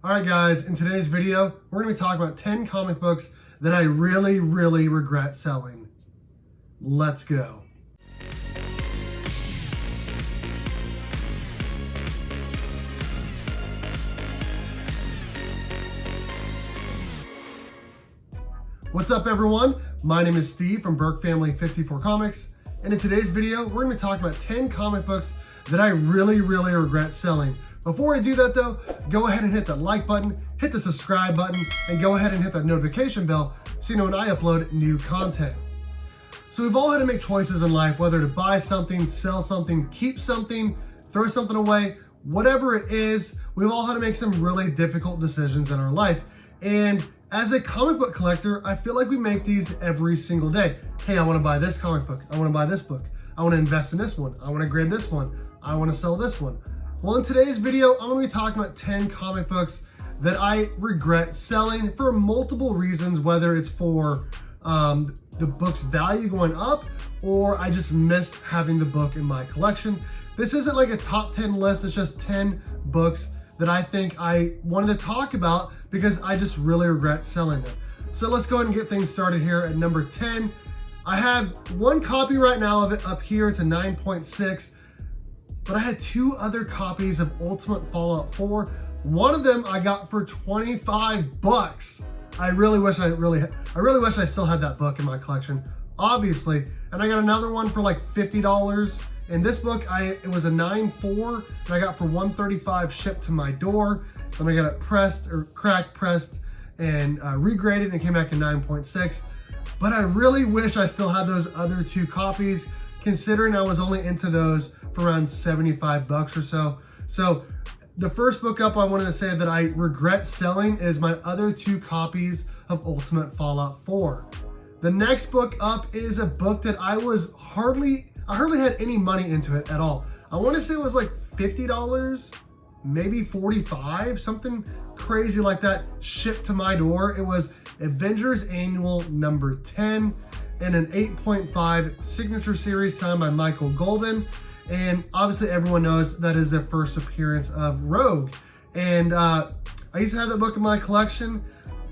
Alright guys, in today's video, we're going to be talking about 10 comic books that I really regret selling. Let's go. What's up everyone? My name is Steve from Burke Family 54 Comics, and in today's video, we're going to be talking about 10 comic books that I really regret selling. Before I do that though, go ahead and hit that like button, hit the subscribe button, and go ahead and hit that notification bell so you know when I upload new content. So we've all had to make choices in life, whether to buy something, sell something, keep something, throw something away, whatever it is, we've all had to make some really difficult decisions in our life. And as a comic book collector, I feel like we make these every single day. Hey, I want to buy this comic book. I want to buy this book. I want to invest in this one. I want to grade this one. I want to sell this one. Well, in today's video, I'm going to be talking about 10 comic books that I regret selling for multiple reasons, whether it's for the book's value going up or I just missed having the book in my collection. This isn't like a top 10 list, it's just 10 books that I think I wanted to talk about because I just really regret selling them. So let's go ahead and get things started here at number 10. I have one copy right now of it up here, it's a 9.6. But I had two other copies of Ultimate Fallout 4. One of them I got for 25 bucks. I really wish I still had that book in my collection, obviously. And I got another one for like $50. And this book, it was a 9.4, and I got for $135 shipped to my door. Then I got it pressed, or cracked, pressed, and regraded, and it came back in 9.6. But I really wish I still had those other two copies, considering I was only into those for around 75 bucks or so. So the first book up I wanted to say that I regret selling is my other two copies of Ultimate Fallout 4. The next book up is a book that I hardly had any money into it at all. I want to say it was like $50, maybe $45, something crazy like that, shipped to my door. It was Avengers Annual number 10 and an 8.5 signature series signed by Michael Golden. And obviously everyone knows that is the first appearance of Rogue. And I used to have that book in my collection,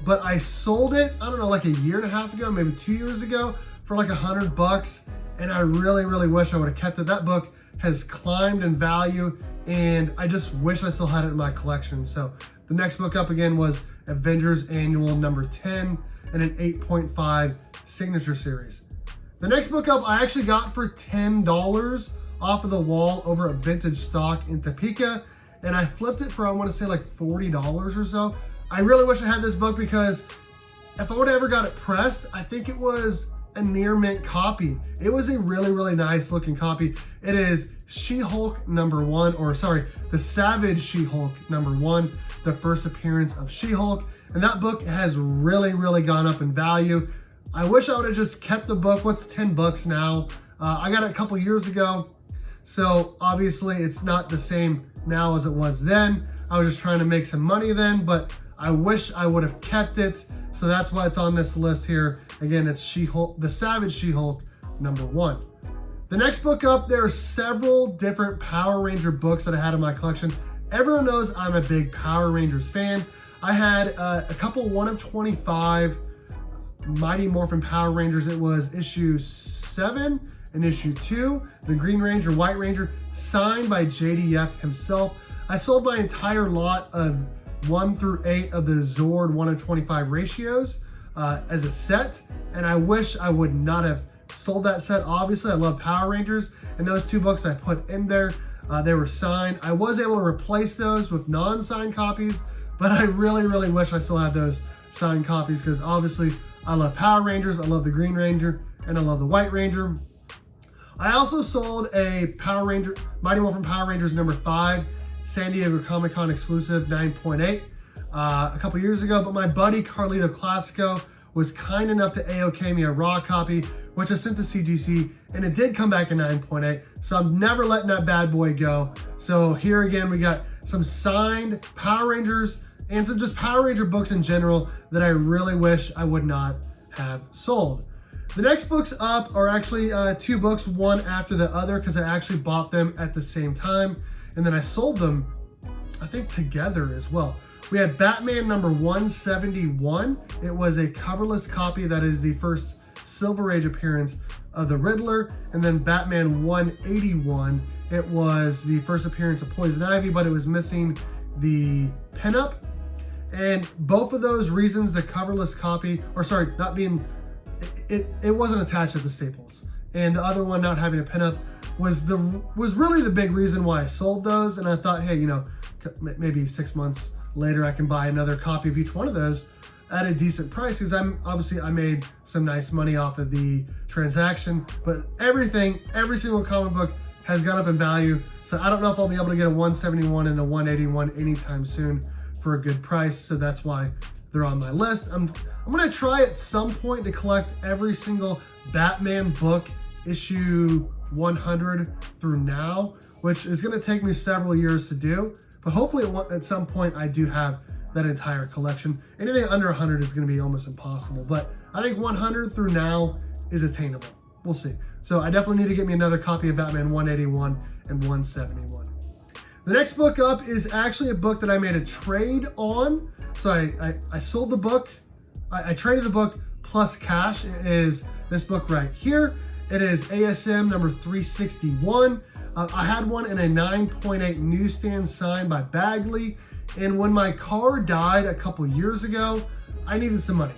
but I sold it, I don't know, like a year and a half ago, maybe 2 years ago, for like $100. And I really wish I would have kept it. That book has climbed in value, and I just wish I still had it in my collection. So the next book up again was Avengers Annual number 10 and an 8.5 signature series. The next book up I actually got for $10 off of the wall over at Vintage Stock in Topeka, and I flipped it for, I want to say, like $40 or so. I really wish I had this book because if I would have ever got it pressed, I think it was a near mint copy. It was a really nice looking copy. It is She-Hulk number 1, or sorry, the Savage She-Hulk number 1, the first appearance of She-Hulk, and that book has really gone up in value. I wish I would have just kept the book. What's 10 bucks now? I got it a couple years ago, so obviously it's not the same now as it was then. I was just trying to make some money then, but I wish I would have kept it. So that's why it's on this list here. Again, it's She-Hulk, the Savage She-Hulk number 1. The next book up, there are several different Power Ranger books that I had in my collection. Everyone knows I'm a big Power Rangers fan. I had a couple 1 of 25 Mighty Morphin Power Rangers. It was issue 7 and issue 2, the Green Ranger, White Ranger, signed by JDF himself. I sold my entire lot of 1 through 8 of the Zord 1 of 25 ratios as a set, and I wish I would not have sold that set. Obviously, I love Power Rangers, and those two books I put in there, they were signed. I was able to replace those with non-signed copies, but I really wish I still had those signed copies because obviously I love Power Rangers, I love the Green Ranger, and I love the White Ranger. I also sold a Power Ranger, Mighty Morphin Power Rangers number 5, San Diego Comic-Con exclusive 9.8 a couple years ago, but my buddy Carlito Classico was kind enough to AOK me a raw copy, which I sent to CGC, and it did come back in 9.8, so I'm never letting that bad boy go. So here again, we got some signed Power Rangers and some just Power Ranger books in general that I really wish I would not have sold. The next books up are actually two books, one after the other, because I actually bought them at the same time, and then I sold them, I think, together as well. We had Batman number 171. It was a coverless copy that is the first Silver Age appearance of the Riddler. And then Batman 181, it was the first appearance of Poison Ivy, but it was missing the pinup. And both of those reasons, the coverless copy, or sorry, not being, it wasn't attached at the staples. And the other one not having a pinup was really the big reason why I sold those. And I thought, hey, you know, maybe 6 months later I can buy another copy of each one of those at a decent price, because I made some nice money off of the transaction. But every single comic book has gone up in value. So I don't know if I'll be able to get a 171 and a 181 anytime soon for a good price. So that's why they're on my list. I'm gonna try at some point to collect every single Batman book issue 100 through now, which is gonna take me several years to do. But hopefully at some point I do have that entire collection. Anything under 100 is gonna be almost impossible, but I think 100 through now is attainable. We'll see. So I definitely need to get me another copy of Batman 181 and 171. The next book up is actually a book that I made a trade on. So I sold the book, I traded the book plus cash. It is this book right here. It is ASM number 361. I had one in a 9.8 newsstand signed by Bagley. And when my car died a couple years ago, I needed some money.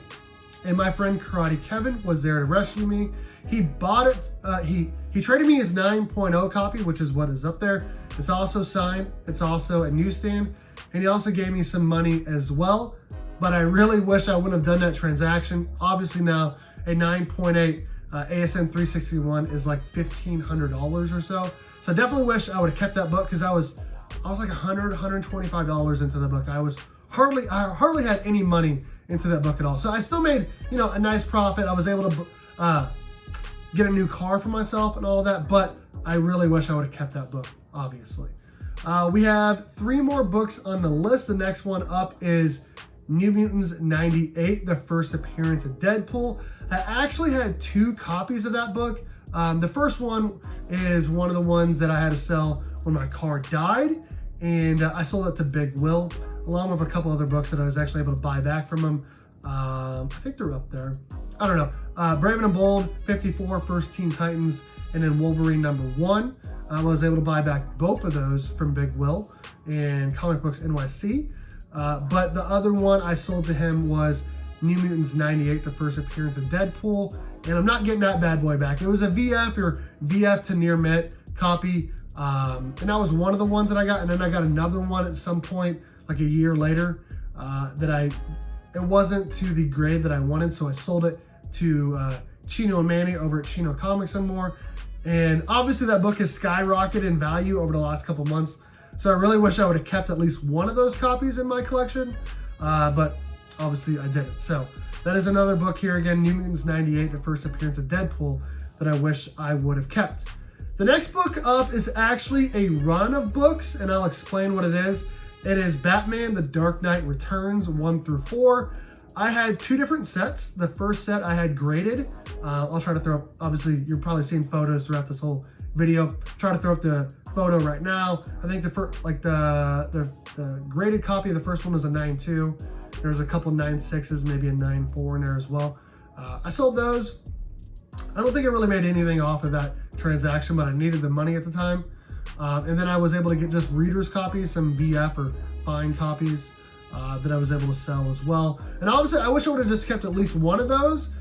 And my friend Karate Kevin was there to rescue me. He bought it, he traded me his 9.0 copy, which is what is up there. It's also signed, it's also a newsstand, and he also gave me some money as well. But I really wish I wouldn't have done that transaction. Obviously now a 9.8 ASM 361 is like $1,500 or so. So I definitely wish I would have kept that book, because I was like $125 into the book. I hardly had any money into that book at all. So I still made, you know, a nice profit. I was able to get a new car for myself and all of that, but I really wish I would have kept that book, obviously. We have 3 more books on the list. The next one up is New Mutants 98, the first appearance of Deadpool. I actually had 2 copies of that book. The first one is one of the ones that I had to sell when my car died, and I sold it to Big Will, along with a couple other books that I was actually able to buy back from him. I think they're up there. I don't know. Brave and Bold 54, First Teen Titans, and then Wolverine number 1. I was able to buy back both of those from Big Will and Comic Books NYC. But the other one I sold to him was New Mutants 98, the first appearance of Deadpool. And I'm not getting that bad boy back. It was a VF or VF to near mint copy. And that was one of the ones that I got. And then I got another one at some point, like a year later, it wasn't to the grade that I wanted. So I sold it to Chino and Manny over at Chino Comics and More. And obviously that book has skyrocketed in value over the last couple months. So I really wish I would have kept at least one of those copies in my collection, but obviously I didn't. So that is another book here again, New Mutants 98, the first appearance of Deadpool, that I wish I would have kept. The next book up is actually a run of books, and I'll explain what it is. It is Batman: The Dark Knight Returns 1 through 4. I had 2 different sets. The first set I had graded. I'll try to throw up, obviously you're probably seeing photos throughout this whole video. Try to throw up the photo right now. I think the first, like the graded copy of the first one was a 9.2. There's a couple 9.6s, maybe a 9.4 in there as well. I sold those. I don't think I really made anything off of that transaction, but I needed the money at the time. And then I was able to get just readers copies, some VF or fine copies that I was able to sell as well. And obviously I wish I would have just kept at least one of those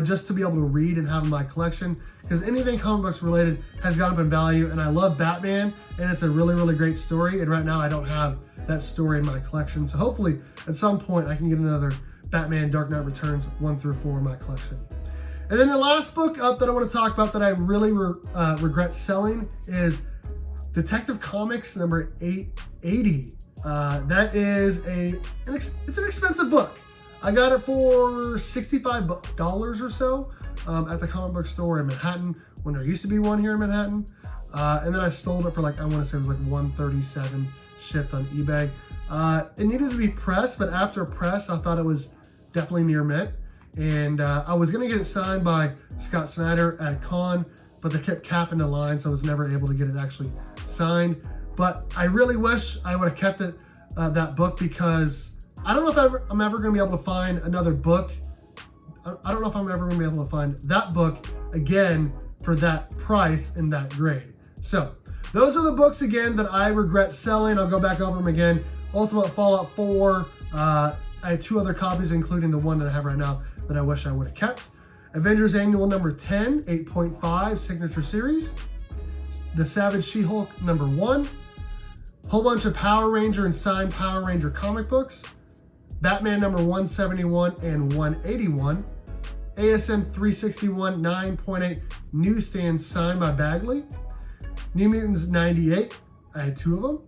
just to be able to read and have in my collection, because anything comic books related has gone up in value, and I love Batman, and it's a really, really great story. And right now I don't have that story in my collection. So hopefully at some point I can get another Batman Dark Knight Returns 1 through 4 in my collection. And then the last book up that I want to talk about that I really regret selling is Detective Comics number 880. That is it's an expensive book. I got it for $65 or so at the comic book store in Manhattan, when there used to be one here in Manhattan. And then I sold it for like, I want to say it was like $137 shipped on eBay. It needed to be pressed, but after press, I thought it was definitely near mint. And I was gonna get it signed by Scott Snyder at a con, but they kept capping the line, so I was never able to get it actually signed. But I really wish I would have kept it, that book, because I don't know if I'm ever going to be able to find another book. I don't know if I'm ever going to be able to find that book again for that price and that grade. So those are the books again that I regret selling. I'll go back over them again. Ultimate Fallout 4. I had 2 other copies, including the one that I have right now that I wish I would have kept. Avengers Annual number 10, 8.5 Signature Series. The Savage She-Hulk number 1. Whole bunch of Power Ranger and signed Power Ranger comic books. Batman number 171 and 181. ASM 361 9.8 newsstand signed by Bagley. New Mutants 98. I had 2 of them.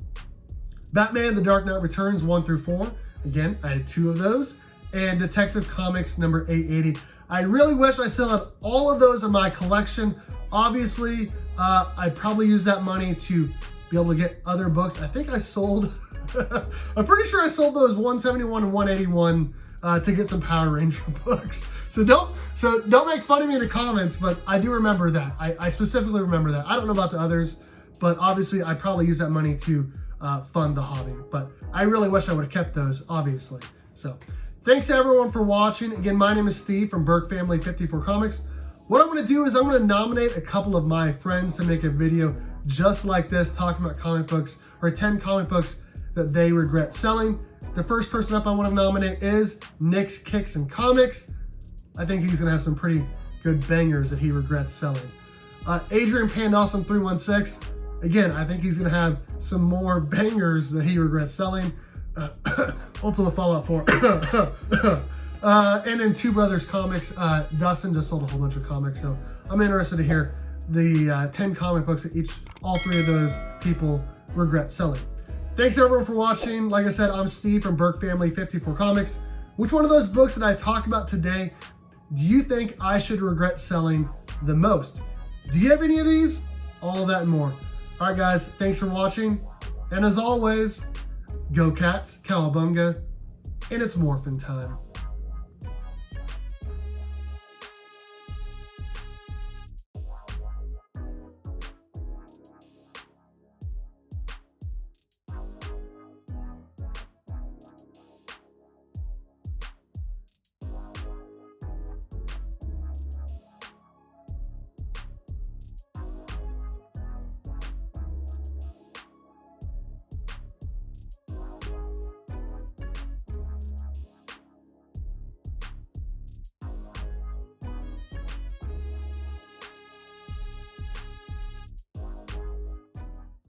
Batman The Dark Knight Returns 1 through 4. Again, I had 2 of those. And Detective Comics number 880. I really wish I still had all of those in my collection. Obviously, I probably used that money to be able to get other books. I think I sold, I'm pretty sure I sold those 171 and 181 to get some Power Ranger books. So don't make fun of me in the comments, but I do remember that. I specifically remember that. I don't know about the others, but obviously I probably used that money to fund the hobby. But I really wish I would have kept those, obviously. So thanks everyone for watching. Again, my name is Steve from Burke Family 54 Comics. What I'm going to do is I'm going to nominate a couple of my friends to make a video just like this, talking about comic books, or 10 comic books that they regret selling. The first person up I want to nominate is Nick's Kicks and Comics. I think he's going to have some pretty good bangers that he regrets selling. Adrian Pandawesome 316. Again, I think he's going to have some more bangers that he regrets selling. Ultimate Fallout 4. And then Two Brothers Comics. Dustin just sold a whole bunch of comics, so I'm interested to hear the 10 comic books that all 3 of those people regret selling. Thanks everyone for watching. Like I said, I'm Steve from Burke Family 54 Comics. Which one of those books that I talked about today do you think I should regret selling the most? Do you have any of these? All of that and more. All right, guys, thanks for watching. And as always, go Cats, Cowabunga, and it's Morphin time.